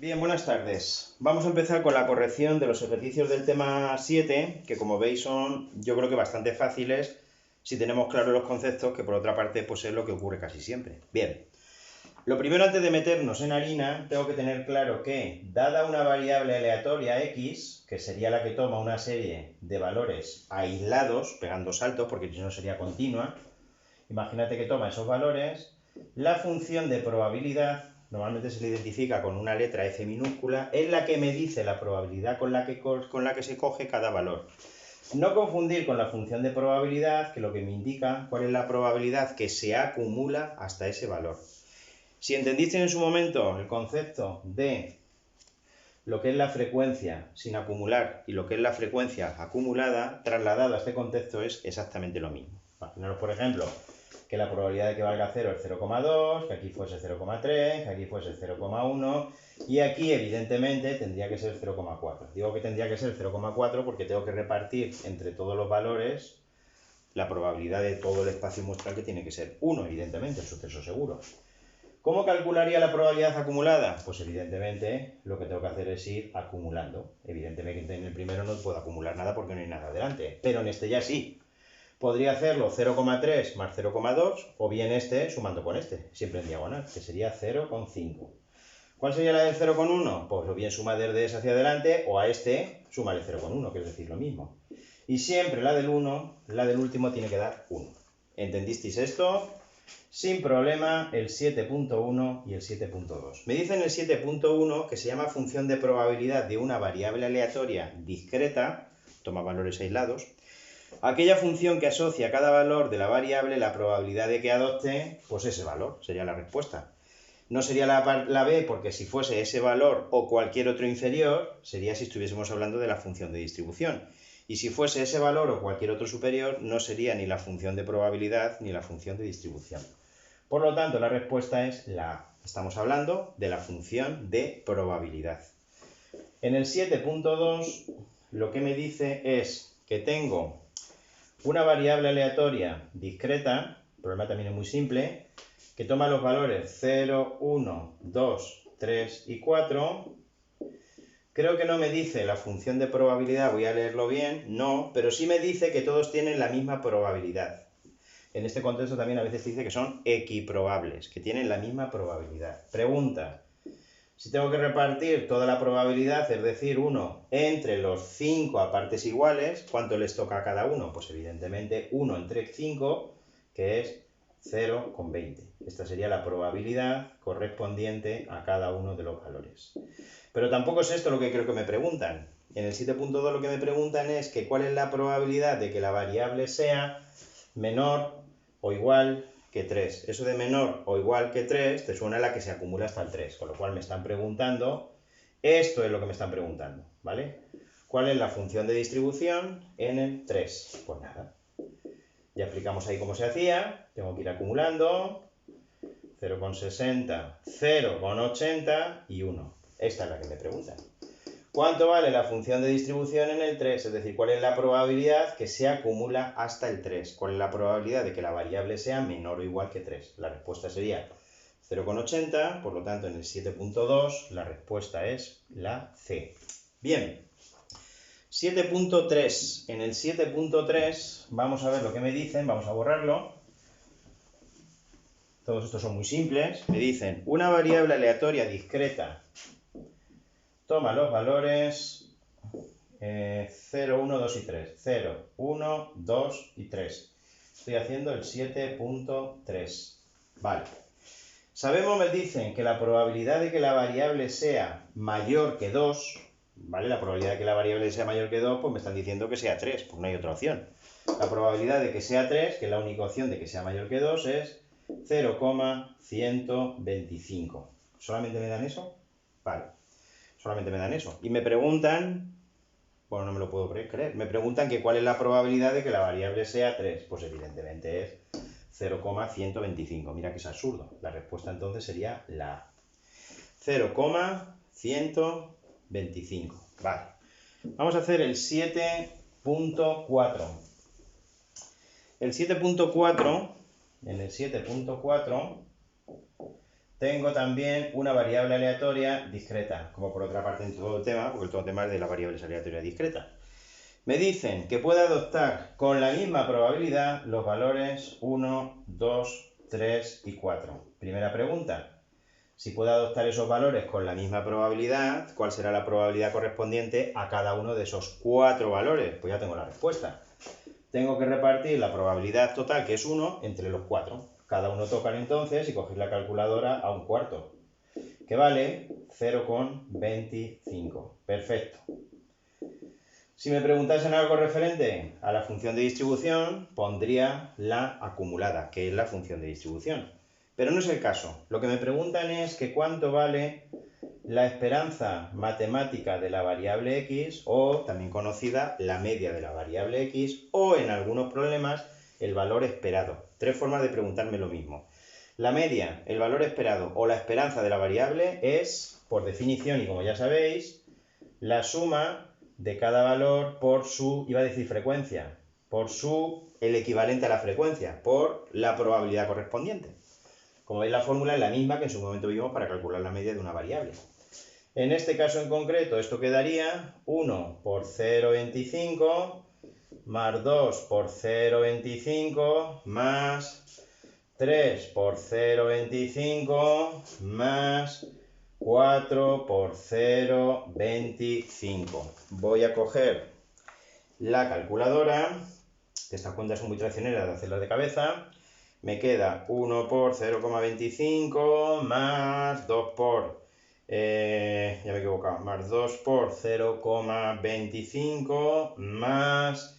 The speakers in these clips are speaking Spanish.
Bien, buenas tardes. Vamos a empezar con la corrección de los ejercicios del tema 7, que como veis son, yo creo que bastante fáciles si tenemos claros los conceptos, que por otra parte pues es lo que ocurre casi siempre. Bien, lo primero antes de meternos en harina, tengo que tener claro que, dada una variable aleatoria x, que sería la que toma una serie de valores aislados, pegando saltos, porque si no sería continua, imagínate que toma esos valores, la función de probabilidad normalmente se le identifica con una letra F minúscula, es la que me dice la probabilidad con la que se coge cada valor. No confundir con la función de probabilidad, que lo que me indica cuál es la probabilidad que se acumula hasta ese valor. Si entendiste en su momento el concepto de lo que es la frecuencia sin acumular y lo que es la frecuencia acumulada, trasladado a este contexto es exactamente lo mismo. Imaginaros, por ejemplo, que la probabilidad de que valga 0 es 0,2, que aquí fuese 0,3, que aquí fuese 0,1 y aquí evidentemente tendría que ser 0,4. Digo que tendría que ser 0,4 porque tengo que repartir entre todos los valores la probabilidad de todo el espacio muestral, que tiene que ser 1, evidentemente, el suceso seguro. ¿Cómo calcularía la probabilidad acumulada? Pues evidentemente lo que tengo que hacer es ir acumulando. Evidentemente en el primero no puedo acumular nada porque no hay nada delante, pero en este ya sí. Podría hacerlo 0,3 más 0,2 o bien este sumando con este, siempre en diagonal, que sería 0,5. ¿Cuál sería la del 0,1? Pues o bien suma desde ese hacia adelante o a este súmale 0,1, que es decir lo mismo. Y siempre la del 1, la del último tiene que dar 1. ¿Entendisteis esto? Sin problema el 7.1 y el 7.2. Me dicen el 7.1 que se llama función de probabilidad de una variable aleatoria discreta, toma valores aislados, aquella función que asocia a cada valor de la variable la probabilidad de que adopte, pues ese valor, sería la respuesta. No sería la B, porque si fuese ese valor o cualquier otro inferior, sería si estuviésemos hablando de la función de distribución. Y si fuese ese valor o cualquier otro superior, no sería ni la función de probabilidad ni la función de distribución. Por lo tanto, la respuesta es la A. Estamos hablando de la función de probabilidad. En el 7.2, lo que me dice es que tengo una variable aleatoria discreta, el problema también es muy simple, que toma los valores 0, 1, 2, 3 y 4. Creo que no me dice la función de probabilidad, voy a leerlo bien, no, pero sí me dice que todos tienen la misma probabilidad. En este contexto también a veces dice que son equiprobables, que tienen la misma probabilidad. Pregunta: si tengo que repartir toda la probabilidad, es decir, 1, entre los 5 a partes iguales, ¿cuánto les toca a cada uno? Pues evidentemente 1 entre 5, que es 0,20. Esta sería la probabilidad correspondiente a cada uno de los valores. Pero tampoco es esto lo que creo que me preguntan. En el 7.2 lo que me preguntan es que cuál es la probabilidad de que la variable sea menor o igual que 3. Eso de menor o igual que 3 te suena a la que se acumula hasta el 3, con lo cual me están preguntando, esto es lo que me están preguntando, ¿vale? ¿Cuál es la función de distribución en el 3? Pues nada, ya explicamos ahí cómo se hacía, tengo que ir acumulando, 0,60, 0,80 y 1. Esta es la que me preguntan. ¿Cuánto vale la función de distribución en el 3? Es decir, ¿cuál es la probabilidad que se acumula hasta el 3? ¿Cuál es la probabilidad de que la variable sea menor o igual que 3? La respuesta sería 0,80, por lo tanto en el 7.2 la respuesta es la C. Bien, 7.3. En el 7.3 vamos a ver lo que me dicen, vamos a borrarlo. Todos estos son muy simples. Me dicen, una variable aleatoria discreta toma los valores 0, 1, 2 y 3. 0, 1, 2 y 3. Estoy haciendo el 7.3. Vale. Sabemos, me dicen, que la probabilidad de que la variable sea mayor que 2, ¿vale? La probabilidad de que la variable sea mayor que 2, pues me están diciendo que sea 3, pues no hay otra opción. La probabilidad de que sea 3, que es la única opción de que sea mayor que 2, es 0,125. ¿Solamente me dan eso? Vale. Solamente me dan eso. Y me preguntan, bueno, no me lo puedo creer, me preguntan que cuál es la probabilidad de que la variable sea 3. Pues evidentemente es 0,125. Mira que es absurdo. La respuesta entonces sería la A. 0,125. Vale. Vamos a hacer el 7.4. El 7.4, en el 7.4 tengo también una variable aleatoria discreta, como por otra parte en todo el tema, porque todo el tema es de las variables aleatorias discretas. Me dicen que puedo adoptar con la misma probabilidad los valores 1, 2, 3 y 4. Primera pregunta. Si puedo adoptar esos valores con la misma probabilidad, ¿cuál será la probabilidad correspondiente a cada uno de esos 4 valores? Pues ya tengo la respuesta. Tengo que repartir la probabilidad total, que es 1, entre los 4. Cada uno tocan entonces y coger la calculadora a un cuarto, que vale 0,25. Perfecto. Si me preguntasen algo referente a la función de distribución, pondría la acumulada, que es la función de distribución. Pero no es el caso. Lo que me preguntan es que cuánto vale la esperanza matemática de la variable x, o también conocida la media de la variable x, o en algunos problemas el valor esperado. 3 formas de preguntarme lo mismo. La media, el valor esperado o la esperanza de la variable es, por definición y como ya sabéis, la suma de cada valor por su, iba a decir frecuencia, por el equivalente a la frecuencia, por la probabilidad correspondiente. Como veis, la fórmula es la misma que en su momento vimos para calcular la media de una variable. En este caso en concreto, esto quedaría 1 por 0,25 más 2 por 0,25 más 3 por 0,25 más 4 por 0,25. Voy a coger la calculadora, que estas cuentas son muy traicioneras de hacerlas de cabeza. Me queda 1 por 0,25 más 2 por... ya me he equivocado, más 2 por 0,25 más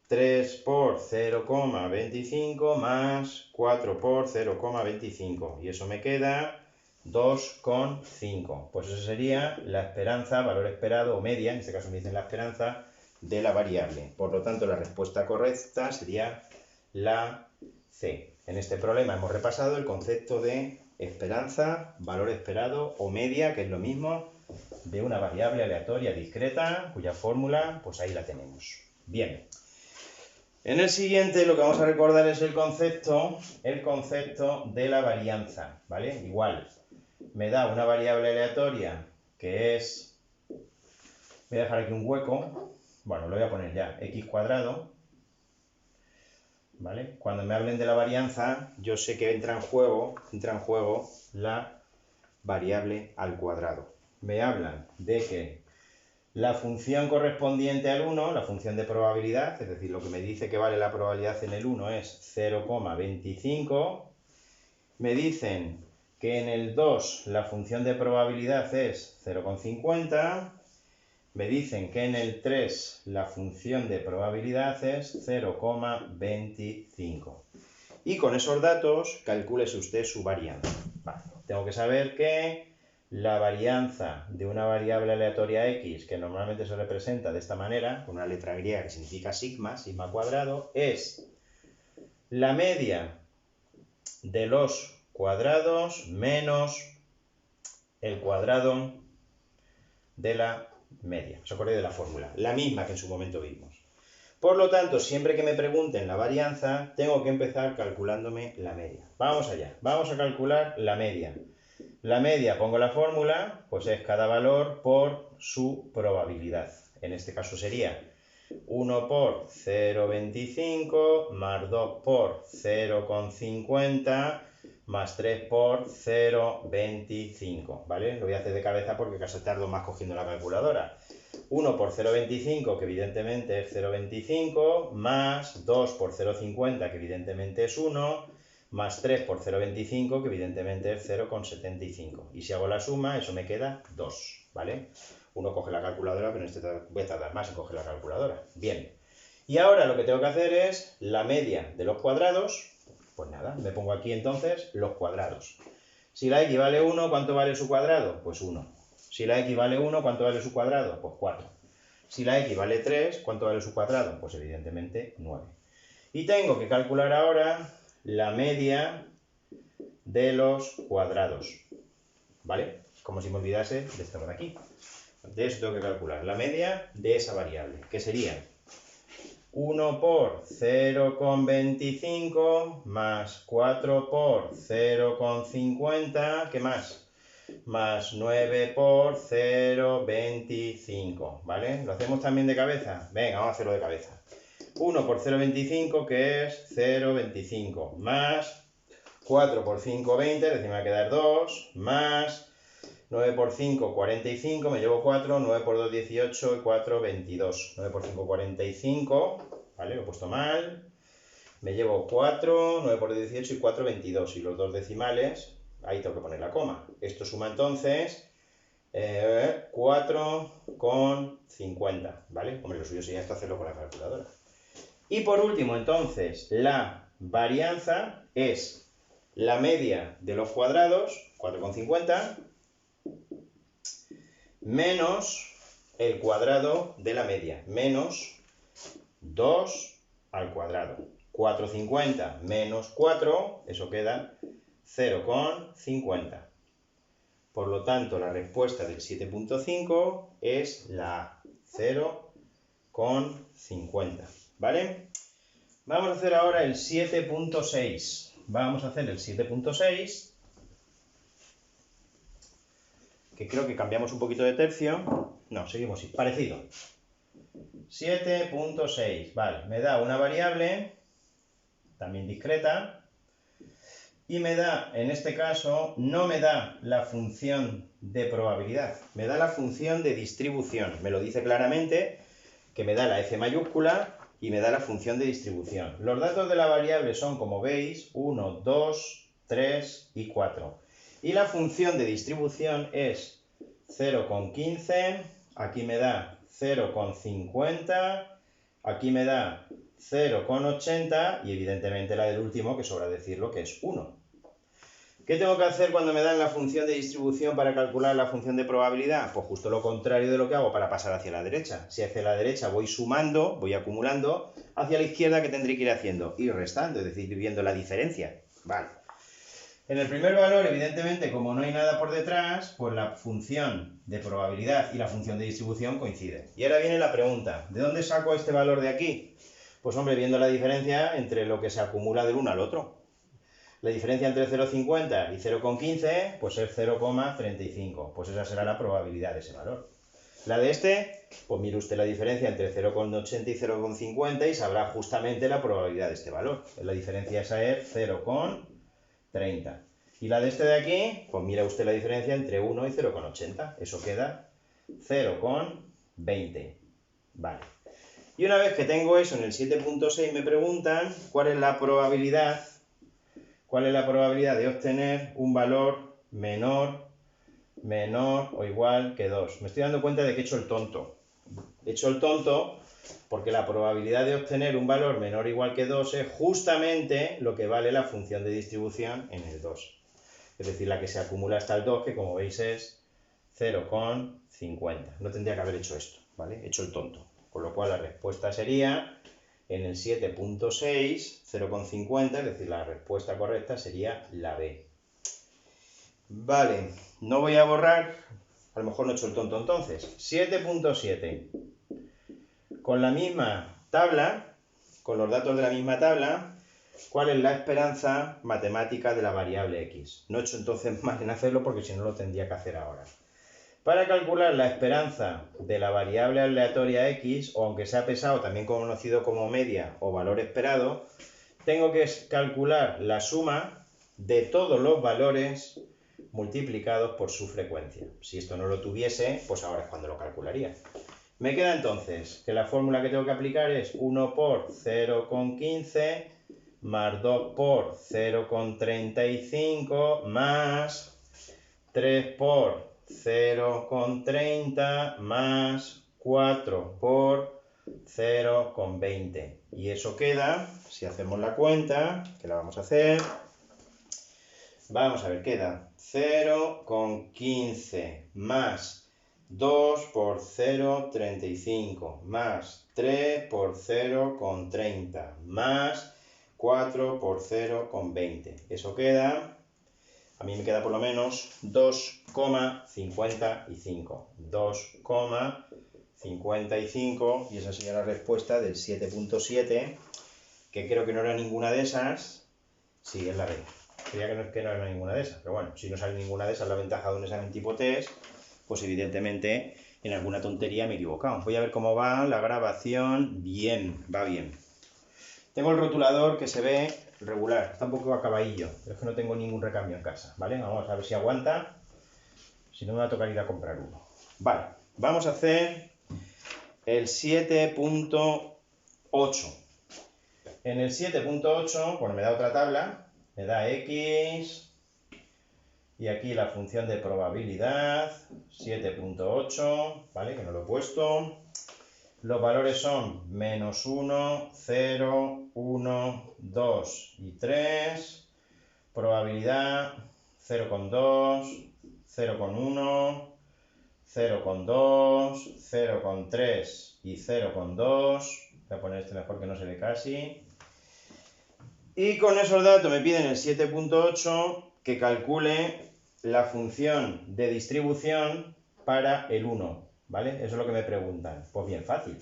3 por 0,25 más 4 por 0,25. Y eso me queda 2,5. Pues eso sería la esperanza, valor esperado o media, en este caso me dicen la esperanza, de la variable. Por lo tanto, la respuesta correcta sería la C. En este problema hemos repasado el concepto de esperanza, valor esperado o media, que es lo mismo, de una variable aleatoria discreta, cuya fórmula, pues ahí la tenemos. Bien. En el siguiente lo que vamos a recordar es el concepto de la varianza, ¿vale? Igual, me da una variable aleatoria que es, voy a dejar aquí un hueco, bueno, lo voy a poner ya, x cuadrado, ¿vale? Cuando me hablen de la varianza, yo sé que entra en juego la variable al cuadrado. Me hablan de que la función correspondiente al 1, la función de probabilidad, es decir, lo que me dice que vale la probabilidad en el 1 es 0,25. Me dicen que en el 2 la función de probabilidad es 0,50. Me dicen que en el 3 la función de probabilidad es 0,25. Y con esos datos, calcúlese usted su varianza. Vale. Tengo que saber que la varianza de una variable aleatoria x, que normalmente se representa de esta manera, con una letra griega que significa sigma, sigma cuadrado, es la media de los cuadrados menos el cuadrado de la media. ¿Os acordáis de la fórmula? La misma que en su momento vimos. Por lo tanto, siempre que me pregunten la varianza, tengo que empezar calculándome la media. Vamos allá. Vamos a calcular la media. La media, pongo la fórmula, pues es cada valor por su probabilidad. En este caso sería 1 por 0,25 más 2 por 0,50 más 3 por 0,25, ¿vale? Lo voy a hacer de cabeza porque casi tardo más cogiendo la calculadora. 1 por 0,25, que evidentemente es 0,25, más 2 por 0,50, que evidentemente es 1, más 3 por 0,25, que evidentemente es 0,75. Y si hago la suma, eso me queda 2, ¿vale? Uno coge la calculadora, pero en este voy a tardar más en coger la calculadora. Bien. Y ahora lo que tengo que hacer es la media de los cuadrados. Pues nada, me pongo aquí entonces los cuadrados. Si la x vale 1, ¿cuánto vale su cuadrado? Pues 1. Si la x vale 1, ¿cuánto vale su cuadrado? Pues 4. Si la x vale 3, ¿cuánto vale su cuadrado? Pues evidentemente 9. Y tengo que calcular ahora la media de los cuadrados, ¿vale? Como si me olvidase de esto de aquí. De eso tengo que calcular la media de esa variable, que sería 1 por 0,25 más 4 por 0,50, ¿qué más? Más 9 por 0,25, ¿vale? ¿Lo hacemos también de cabeza? Venga, vamos a hacerlo de cabeza. 1 por 0,25, que es 0,25, más 4 por 5, 20, es decir, me va a quedar 2, más 9 por 5, 45, me llevo 4, 9 por 2, 18, y 4, 22. 9 por 5, 45, ¿vale? Lo he puesto mal. Me llevo 4, 9 por 2, 18 y 4, 22. Y los dos decimales, ahí tengo que poner la coma. Esto suma entonces 4,50, ¿vale? Hombre, lo suyo sería esto hacerlo con la calculadora. Y por último, entonces, la varianza es la media de los cuadrados, 4,50, menos el cuadrado de la media, menos 2 al cuadrado. 4,50 menos 4, eso queda 0,50. Por lo tanto, la respuesta del 7.5 es la A, 0,50. ¿Vale? Vamos a hacer ahora el 7.6. Vamos a hacer el 7.6, que creo que cambiamos un poquito de tercio. No, seguimos parecido. 7.6, vale, me da una variable, también discreta, y me da, en este caso, no me da la función de probabilidad, me da la función de distribución. Me lo dice claramente, que me da la f mayúscula y me da la función de distribución. Los datos de la variable son, como veis, 1, 2, 3 y 4. Y la función de distribución es 0,15, aquí me da 0,50, aquí me da 0,80 y evidentemente la del último, que sobra decirlo, que es 1. ¿Qué tengo que hacer cuando me dan la función de distribución para calcular la función de probabilidad? Pues justo lo contrario de lo que hago para pasar hacia la derecha. Si hacia la derecha voy sumando, voy acumulando, hacia la izquierda, ¿qué tendré que ir haciendo? Ir restando, es decir, viendo la diferencia. Vale. En el primer valor, evidentemente, como no hay nada por detrás, pues la función de probabilidad y la función de distribución coinciden. Y ahora viene la pregunta, ¿de dónde saco este valor de aquí? Pues hombre, viendo la diferencia entre lo que se acumula del uno al otro. La diferencia entre 0,50 y 0,15, pues es 0,35. Pues esa será la probabilidad de ese valor. La de este, pues mire usted la diferencia entre 0,80 y 0,50 y sabrá justamente la probabilidad de este valor. La diferencia esa es 0,30. Y la de este de aquí, pues mira usted la diferencia entre 1 y 0,80. Eso queda 0,20. Vale. Y una vez que tengo eso en el 7.6 me preguntan cuál es la probabilidad de obtener un valor menor o igual que 2. Me estoy dando cuenta de que he hecho el tonto. He hecho el tonto porque la probabilidad de obtener un valor menor o igual que 2 es justamente lo que vale la función de distribución en el 2. Es decir, la que se acumula hasta el 2, que como veis es 0,50. No tendría que haber hecho esto, ¿vale? He hecho el tonto. Con lo cual la respuesta sería, en el 7.6, 0,50, es decir, la respuesta correcta sería la B. Vale, no voy a borrar, a lo mejor no he hecho el tonto entonces. 7.7. Con la misma tabla, con los datos de la misma tabla, ¿cuál es la esperanza matemática de la variable x? No he hecho entonces más en hacerlo porque si no lo tendría que hacer ahora. Para calcular la esperanza de la variable aleatoria x, o aunque sea pesado, también conocido como media o valor esperado, tengo que calcular la suma de todos los valores multiplicados por su frecuencia. Si esto no lo tuviese, pues ahora es cuando lo calcularía. Me queda entonces que la fórmula que tengo que aplicar es 1 por 0,15 más 2 por 0,35 más 3 por 0,30 más 4 por 0,20. Y eso queda, si hacemos la cuenta, que la vamos a hacer, vamos a ver, queda 0,15 más 2 por 0,35 más 3 por 0,30 más 4 por 0,20. Eso queda... A mí me queda por lo menos 2,55. 2,55. 55, y esa sería la respuesta del 7.7, que creo que no era ninguna de esas. Sí, es la B. Creía que no era ninguna de esas, pero bueno, si no sale ninguna de esas, la ventaja de un examen tipo test, pues evidentemente en alguna tontería me he equivocado. Voy a ver cómo va la grabación. Bien, va bien. Tengo el rotulador que se ve regular, está un poco acabadillo, pero es que no tengo ningún recambio en casa, ¿vale? Vamos a ver si aguanta, si no me va a tocar ir a comprar uno. Vale, vamos a hacer el 7.8. En el 7.8, bueno, me da otra tabla, me da X, y aquí la función de probabilidad, 7.8, ¿vale? Que no lo he puesto. Los valores son menos 1, 0, 1, 2 y 3. Probabilidad 0,2, 0,1, 0,2, 0,3 y 0,2. Voy a poner este mejor que no se ve casi. Y con esos datos me piden el 7.8 que calcule la función de distribución para el 1. ¿Vale? Eso es lo que me preguntan. Pues bien fácil.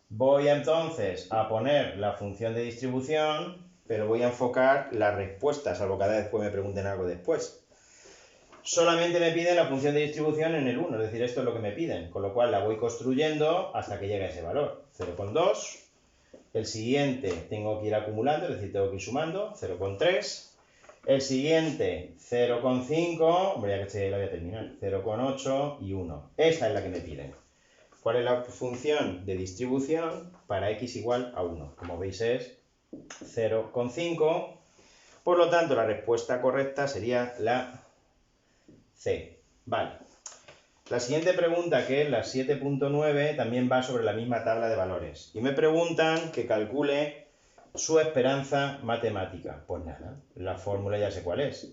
Voy entonces a poner la función de distribución, pero voy a enfocar la respuesta, salvo cada vez me pregunten algo después. Solamente me piden la función de distribución en el 1, es decir, esto es lo que me piden, con lo cual la voy construyendo hasta que llegue a ese valor. 0,2. El siguiente tengo que ir acumulando, es decir, tengo que ir sumando. 0,3. El siguiente, 0,5, hombre, ya que la voy a terminar, 0,8 y 1. Esta es la que me piden. ¿Cuál es la función de distribución para x igual a 1? Como veis es 0,5. Por lo tanto, la respuesta correcta sería la C. Vale. La siguiente pregunta, que es la 7.9, también va sobre la misma tabla de valores. Y me preguntan que calcule su esperanza matemática. Pues nada, la fórmula ya sé cuál es.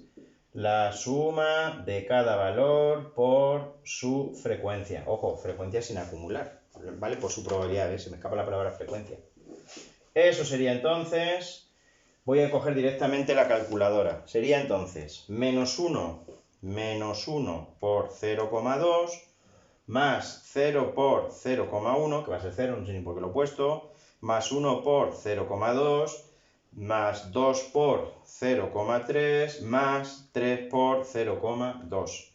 La suma de cada valor por su frecuencia. Ojo, frecuencia sin acumular, ¿vale? Por su probabilidad, se me escapa la palabra frecuencia. Eso sería entonces, voy a coger directamente la calculadora. Sería entonces menos 1 por 0,2 más 0 por 0,1, que va a ser 0, no sé ni por qué lo he puesto, más 1 por 0,2, más 2 por 0,3, más 3 por 0,2.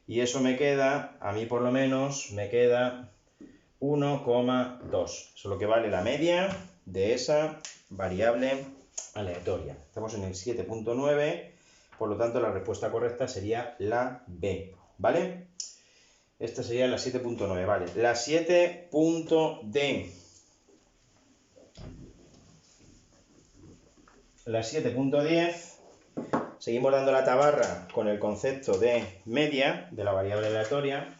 Y eso me queda, a mí por lo menos, me queda 1,2. Eso es lo que vale la media de esa variable aleatoria. Estamos en el 7.9, por lo tanto la respuesta correcta sería la B, ¿vale? Esta sería la 7.9, vale. La 7.D. La 7.10, seguimos dando la tabarra con el concepto de media de la variable aleatoria.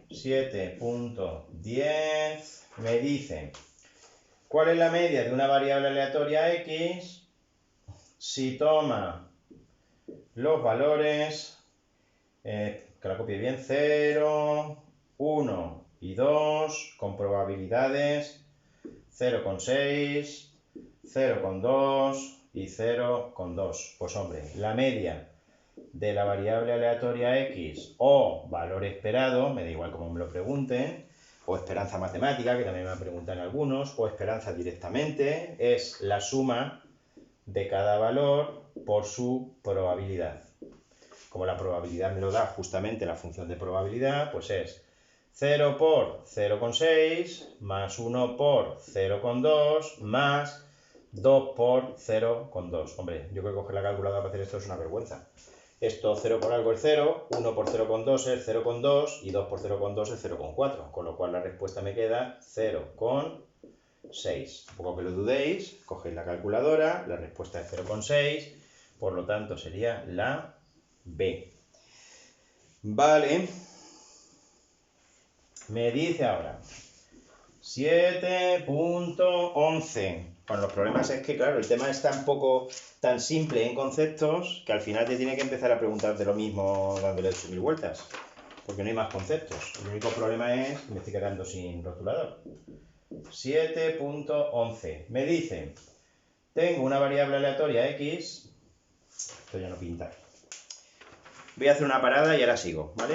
7.10 me dice, ¿cuál es la media de una variable aleatoria X si toma los valores, que la copie bien, 0, 1 y 2, con probabilidades 0,6, 0,2 y 0,2. Pues hombre, la media de la variable aleatoria X o valor esperado, me da igual como me lo pregunten, o esperanza matemática, que también me preguntan algunos, o esperanza directamente, es la suma de cada valor por su probabilidad. Como la probabilidad me lo da justamente la función de probabilidad, pues es 0 por 0,6 más 1 por 0,2 más 2 por 0,2. Hombre, yo creo que coger la calculadora para hacer esto es una vergüenza. Esto 0 por algo es 0, 1 por 0,2 es 0,2 y 2 por 0,2 es 0,4. Con lo cual la respuesta me queda 0,6. Un poco que lo dudéis, cogéis la calculadora, la respuesta es 0,6, por lo tanto sería la B. Vale. Me dice ahora 7.11. Bueno, los problemas es que, claro, el tema es tan simple en conceptos que al final te tiene que empezar a preguntarte lo mismo dándole 8.000 vueltas. Porque no hay más conceptos. El único problema es que me estoy quedando sin rotulador. 7.11. Me dice, tengo una variable aleatoria X. Esto ya no pinta. Voy a hacer una parada y ahora sigo, ¿vale?